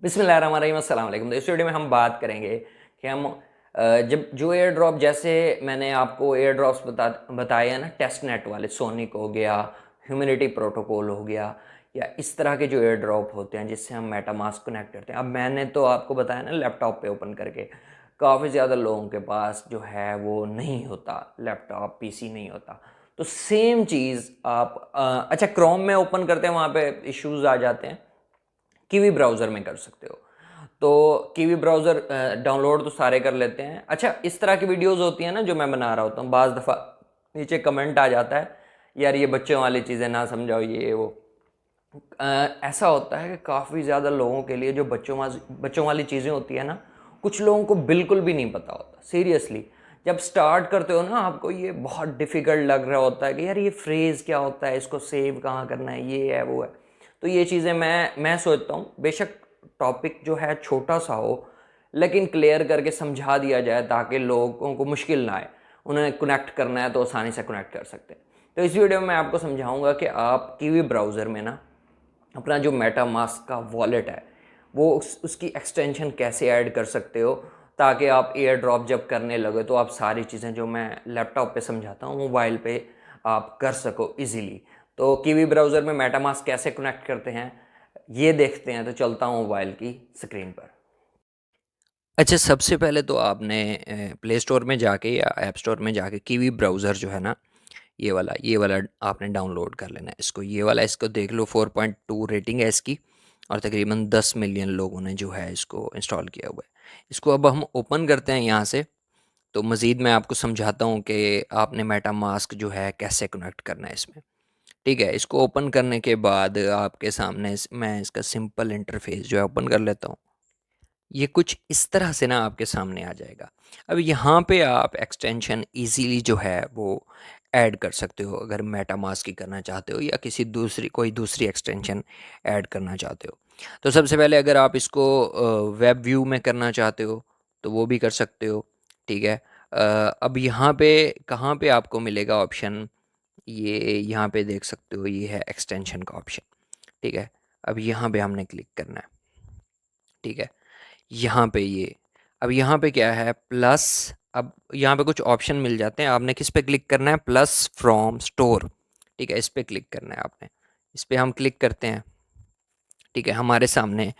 बिस्मिल्लाहिर्रहमानिर्रहीम, अस्सलाम वालेकुम। तो इस वीडियो में हम बात करेंगे कि हम जब जो एयर ड्रॉप, जैसे मैंने आपको एयर ड्रॉप्स बताए हैं ना, टेस्ट नेट वाले, सोनिक हो गया, ह्यूमिनिटी प्रोटोकॉल हो गया, या इस तरह के जो एयर ड्रॉप होते हैं जिससे हम मेटामास्क कनेक्ट करते हैं। अब मैंने तो आपको बताया ना लैपटॉप पे ओपन करके, काफ़ी ज़्यादा लोगों के पास जो है वो नहीं होता, लैपटॉप पीसी नहीं होता। तो सेम चीज़ आप अच्छा क्रोम में ओपन करते हैं, वहाँ पे इश्यूज़ आ जाते हैं। कीवी ब्राउज़र में कर सकते हो। तो कीवी ब्राउज़र डाउनलोड तो सारे कर लेते हैं। अच्छा, इस तरह की वीडियोस होती हैं ना जो मैं बना रहा होता हूँ, बाज़ दफ़ा नीचे कमेंट आ जाता है, यार ये बच्चों वाली चीज़ें ना समझाओ, ये वो। ऐसा होता है कि काफ़ी ज़्यादा लोगों के लिए जो बच्चों वाली चीज़ें होती है ना, कुछ लोगों को बिल्कुल भी नहीं पता होता। सीरियसली, जब स्टार्ट करते हो ना, आपको ये बहुत डिफ़िकल्ट लग रहा होता है कि यार ये फ्रेज़ क्या होता है, इसको सेव कहाँ करना है, ये है वो है। तो ये चीज़ें मैं सोचता हूँ, बेशक टॉपिक जो है छोटा सा हो, लेकिन क्लियर करके समझा दिया जाए ताकि लोगों को मुश्किल ना आए। उन्हें कनेक्ट करना है तो आसानी से कनेक्ट कर सकते हैं। तो इस वीडियो में मैं आपको समझाऊंगा कि आप कीवी ब्राउज़र में ना अपना जो मेटामास्क का वॉलेट है, वो उसकी एक्सटेंशन कैसे ऐड कर सकते हो, ताकि आप एयर ड्रॉप जब करने लगे तो आप सारी चीज़ें जो मैं लैपटॉप पे समझाता हूँ मोबाइल पे आप कर सको इजीली। तो कीवी ब्राउज़र में मेटामास्क कैसे कनेक्ट करते हैं ये देखते हैं। तो चलता हूँ मोबाइल की स्क्रीन पर। अच्छा, सबसे पहले तो आपने प्ले स्टोर में जाके या ऐप स्टोर में जाके कीवी ब्राउज़र जो है ना, ये वाला आपने डाउनलोड कर लेना है। इसको देख लो, 4.2 रेटिंग है इसकी, और तकरीबन 10 मिलियन लोगों ने जो है इसको इंस्टॉल किया हुआ है। इसको अब हम ओपन करते हैं यहाँ से। तो मज़ीद मैं आपको समझाता हूँ कि आपने मेटा मास्क जो है कैसे कनेक्ट करना है इसमें। ठीक है, इसको ओपन करने के बाद आपके सामने मैं इसका सिंपल इंटरफेस जो है ओपन कर लेता हूँ। ये कुछ इस तरह से ना आपके सामने आ जाएगा। अब यहाँ पे आप एक्सटेंशन इजीली जो है वो ऐड कर सकते हो, अगर मेटामास्क की करना चाहते हो या कोई दूसरी एक्सटेंशन ऐड करना चाहते हो। तो सबसे पहले अगर आप इसको वेब व्यू में करना चाहते हो तो वो भी कर सकते हो। ठीक है। अब यहाँ पे कहाँ पे आपको मिलेगा ऑप्शन, ये यहाँ पे देख सकते हो, ये है एक्सटेंशन का ऑप्शन। ठीक है। अब यहाँ पे हमने क्लिक करना है। ठीक है। यहाँ पे ये, अब यहाँ पे क्या है, प्लस। अब यहाँ पे कुछ ऑप्शन मिल जाते हैं, आपने किस पे क्लिक करना है, प्लस फ्रॉम स्टोर। ठीक है, इस पे क्लिक करना है आपने। इस पे हम क्लिक करते हैं। ठीक है, हमारे सामने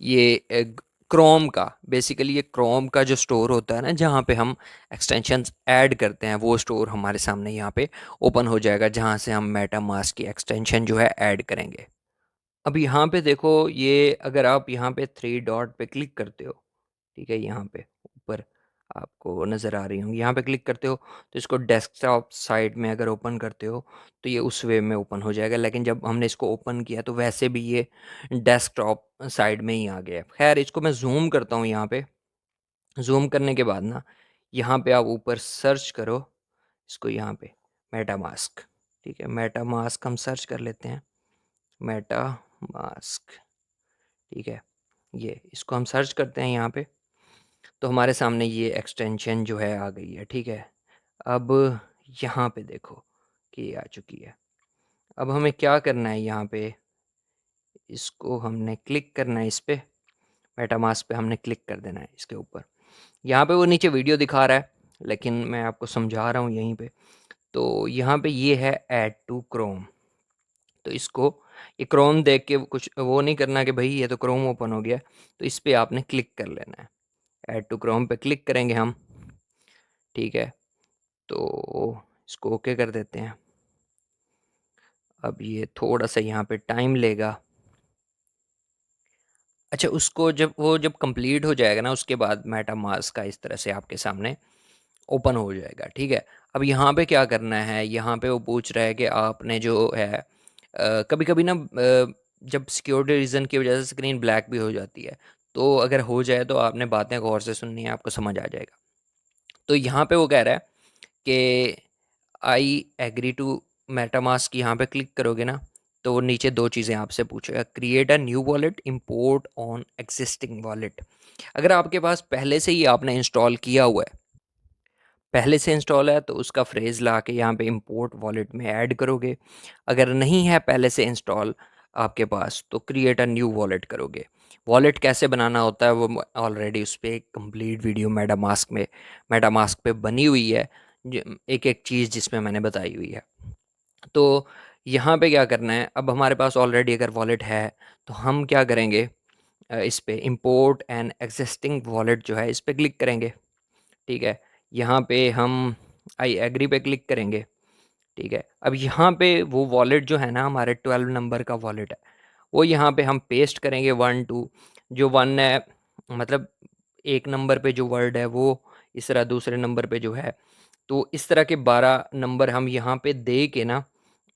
ये क्रोम का, बेसिकली ये क्रोम का जो स्टोर होता है ना, जहाँ पे हम एक्सटेंशंस ऐड करते हैं, वो स्टोर हमारे सामने यहाँ पे ओपन हो जाएगा, जहाँ से हम मेटा मास्क की एक्सटेंशन जो है ऐड करेंगे। अब यहाँ पे देखो, ये अगर आप यहाँ पे थ्री डॉट पे क्लिक करते हो, ठीक है, यहाँ पे ऊपर आपको नज़र आ रही होंगी, यहाँ पे क्लिक करते हो तो इसको डेस्कटॉप साइड में अगर ओपन करते हो तो ये उस वे में ओपन हो जाएगा। लेकिन जब हमने इसको ओपन किया तो वैसे भी ये डेस्कटॉप साइड में ही आ गया है। खैर, इसको मैं जूम करता हूँ। यहाँ पे जूम करने के बाद ना, यहाँ पे आप ऊपर सर्च करो इसको, यहाँ पे मेटा मास्क। ठीक है, मेटा मास्क हम सर्च कर लेते हैं, मेटा मास्क। ठीक है, ये इसको हम सर्च करते हैं यहाँ पे, तो हमारे सामने ये एक्सटेंशन जो है आ गई है। ठीक है। अब यहाँ पे देखो कि ये आ चुकी है। अब हमें क्या करना है, यहाँ पे इसको हमने क्लिक करना है, इस पे मेटामास्क पे हमने क्लिक कर देना है इसके ऊपर। यहाँ पे वो नीचे वीडियो दिखा रहा है, लेकिन मैं आपको समझा रहा हूँ यहीं पे। तो यहाँ पे ये है ऐड टू क्रोम। तो इसको, ये क्रोम देख के कुछ वो नहीं करना कि भाई ये तो क्रोम ओपन हो गया। तो इस पे आपने क्लिक कर लेना है, ऐड टू क्रोम पे क्लिक करेंगे हम। ठीक है, तो इसको ओके कर देते हैं। अब ये थोड़ा सा यहाँ पे टाइम लेगा। अच्छा, उसको जब कंप्लीट हो जाएगा ना, उसके बाद मेटामास्क का इस तरह से आपके सामने ओपन हो जाएगा। ठीक है। अब यहाँ पे क्या करना है, यहाँ पे वो पूछ रहा है कि आपने जो है कभी कभी ना जब सिक्योरिटी रीज़न की वजह से स्क्रीन ब्लैक भी हो जाती है, तो अगर हो जाए तो आपने बातें गौर से सुननी है, आपको समझ आ जाएगा। तो यहाँ पे वो कह रहा है कि आई एग्री टू मेटामास्क, यहाँ पे क्लिक करोगे ना तो वो नीचे दो चीज़ें आपसे पूछेगा, create a new wallet, import on existing wallet. अगर आपके पास पहले से ही आपने इंस्टॉल किया हुआ है, पहले से इंस्टॉल है, तो उसका फ्रेज़ ला के यहाँ पे इंपोर्ट वॉलेट में ऐड करोगे। अगर नहीं है पहले से इंस्टॉल आपके पास, तो क्रिएट अ न्यू वॉलेट करोगे। वॉलेट कैसे बनाना होता है वो ऑलरेडी उस पर एक कंप्लीट वीडियो मेटामास्क पे बनी हुई है, एक एक चीज़ जिसमें मैंने बताई हुई है। तो यहाँ पे क्या करना है, अब हमारे पास ऑलरेडी अगर वॉलेट है तो हम क्या करेंगे, इस पे इंपोर्ट एंड एग्जिस्टिंग वॉलेट जो है इस पे क्लिक करेंगे। ठीक है, यहाँ पे हम आई एग्री पे क्लिक करेंगे। ठीक है, अब यहाँ पे वो वॉलेट जो है ना, हमारे 12 नंबर का वॉलेट है, वो यहाँ पे हम पेस्ट करेंगे 1 2। जो 1 है मतलब एक नंबर पे जो वर्ड है वो इस तरह दूसरे नंबर पे जो है, तो इस तरह के 12 नंबर हम यहाँ पे दे के ना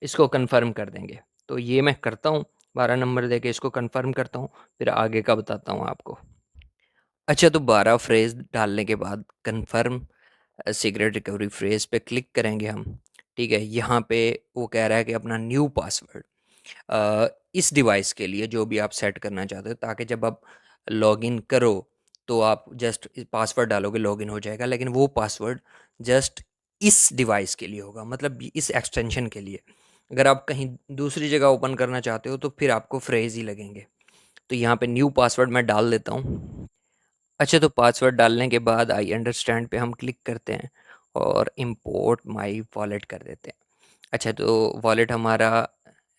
इसको कंफर्म कर देंगे। तो ये मैं करता हूँ, 12 नंबर दे के इसको कंफर्म करता हूँ, फिर आगे का बताता हूँ आपको। अच्छा, तो 12 फ्रेज़ डालने के बाद कंफर्म सीक्रेट रिकवरी फ्रेज़ पे क्लिक करेंगे हम। ठीक है, यहाँ पे वो कह रहा है कि अपना न्यू पासवर्ड इस डिवाइस के लिए जो भी आप सेट करना चाहते हो, ताकि जब आप लॉगिन करो तो आप जस्ट पासवर्ड डालोगे लॉगिन हो जाएगा, लेकिन वो पासवर्ड जस्ट इस डिवाइस के लिए होगा, मतलब इस एक्सटेंशन के लिए। अगर आप कहीं दूसरी जगह ओपन करना चाहते हो तो फिर आपको फ्रेज़ ही लगेंगे। तो यहाँ पे न्यू पासवर्ड मैं डाल देता हूँ। अच्छा, तो पासवर्ड डालने के बाद आई अंडरस्टैंड पे हम क्लिक करते हैं और इंपोर्ट माय वॉलेट कर देते हैं। अच्छा, तो वॉलेट हमारा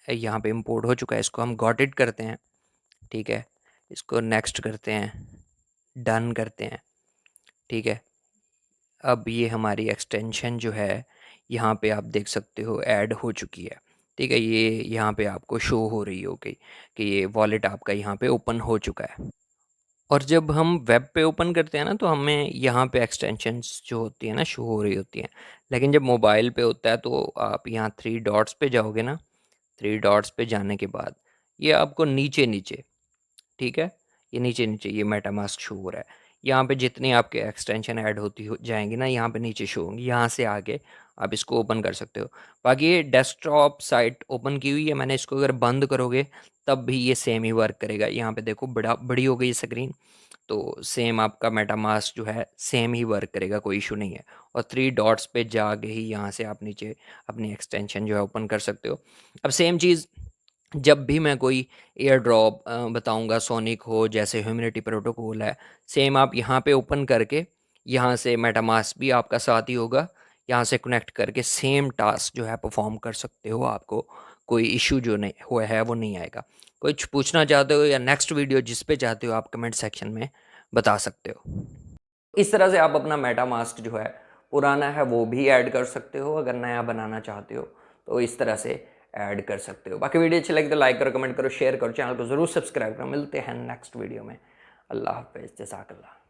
यहाँ पे इंपोर्ट हो चुका है, इसको हम गॉट इट करते हैं। ठीक है, इसको नेक्स्ट करते हैं, डन करते हैं। ठीक है, अब ये हमारी एक्सटेंशन जो है यहाँ पे आप देख सकते हो ऐड हो चुकी है। ठीक है, ये यहाँ पे आपको शो हो रही होगी कि ये वॉलेट आपका यहाँ पे ओपन हो चुका है। और जब हम वेब पे ओपन करते हैं ना तो हमें यहाँ पे एक्सटेंशंस जो होती है ना शो हो रही होती हैं, लेकिन जब मोबाइल पे होता है तो आप यहाँ 3 डॉट्स पे जाओगे ना, 3 डॉट्स पे जाने के बाद ये आपको नीचे नीचे, ठीक है, ये नीचे नीचे ये मेटामास्क शो हो रहा है। यहाँ पे जितनी आपके एक्सटेंशन ऐड होती हो जाएंगी ना, यहाँ पे नीचे शो होंगी, यहाँ से आगे आप इसको ओपन कर सकते हो। बाकी ये डेस्कटॉप साइट ओपन की हुई है मैंने, इसको अगर बंद करोगे तब भी ये सेम ही वर्क करेगा। यहाँ पे देखो बड़ी हो गई स्क्रीन, तो सेम आपका मेटामास्क जो है सेम ही वर्क करेगा, कोई इशू नहीं है। और 3 डॉट्स पे जाके ही यहाँ से आप नीचे अपनी एक्सटेंशन जो है ओपन कर सकते हो। अब सेम चीज़ जब भी मैं कोई एयर ड्रॉप बताऊँगा, सोनिक हो जैसे ह्यूमिनिटी प्रोटोकॉल है, सेम आप यहाँ पे ओपन करके यहाँ से मेटामास्क भी आपका साथ ही होगा, यहाँ से कनेक्ट करके सेम टास्क जो है परफॉर्म कर सकते हो। आपको कोई इशू जो नहीं हुआ है वो नहीं आएगा। कुछ पूछना चाहते हो या नेक्स्ट वीडियो जिस पे चाहते हो आप कमेंट सेक्शन में बता सकते हो। इस तरह से आप अपना मेटामास्क जो है पुराना है वो भी ऐड कर सकते हो, अगर नया बनाना चाहते हो तो इस तरह से ऐड कर सकते हो। बाकी वीडियो अच्छी लगी तो लाइक करो, कमेंट करो, शेयर करो, चैनल को ज़रूर सब्सक्राइब करो। मिलते हैं नेक्स्ट वीडियो में। अल्लाह हाफ़िज़, जज़ाकल्लाह।